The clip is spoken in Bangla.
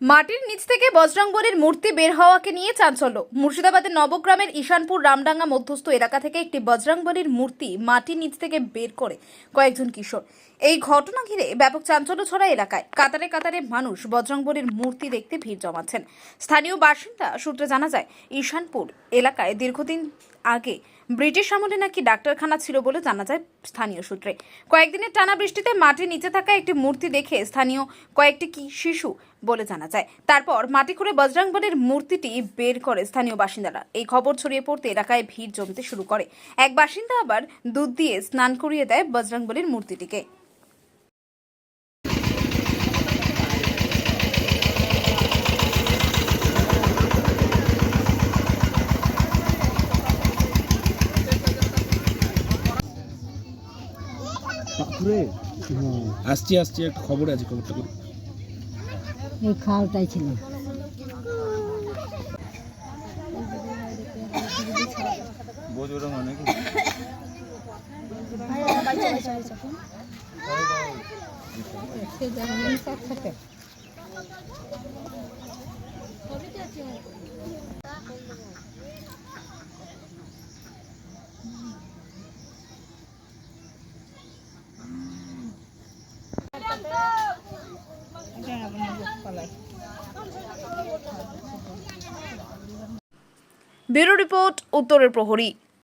মাটির নিচ থেকে বজরংবলীর মূর্তি বের হওয়াকে নিয়ে চাঞ্চল্য। মুর্শিদাবাদের নবগ্রামের ঈশানপুর রামডাঙ্গা মধ্যস্থ এলাকা থেকে একটি বজরংবলীর মূর্তি মাটির নিচ থেকে বের করে কয়েকজন কিশোর। এই ঘটনা ঘিরে ব্যাপক চাঞ্চল্য ছড়ায় এলাকায়। কাতারে কাতারে মানুষ বজরংবলীর মূর্তি দেখতে ভিড় জমাচ্ছেন। স্থানীয় বাসিন্দা সূত্রে জানা যায়, ঈশানপুর এলাকায় দীর্ঘদিন আগে ব্রিটিশ আমলে নাকি ডাক্তারখানা ছিল বলে জানা যায় স্থানীয় সূত্রে। কয়েকদিনের টানা বৃষ্টিতে মাটির নিচে থাকা একটি মূর্তি দেখে স্থানীয় কয়েকটি শিশু বলে জানা যায়। তারপর মাটি খুঁড়ে বজরংবলীর মূর্তিটি বের করে স্থানীয় বাসিন্দারা। এই খবর ছড়িয়ে পড়তে এলাকায় ভিড় জমতে শুরু করে। এক বাসিন্দা আবার দুধ দিয়ে স্নান করিয়ে দেয় বজরংবলীর মূর্তিটিকে। আসছি একটা খবর আছে, খবরটা করুন। এই খালটাই ছিল। ব্যুরো রিপোর্ট, উত্তরের প্রহরী।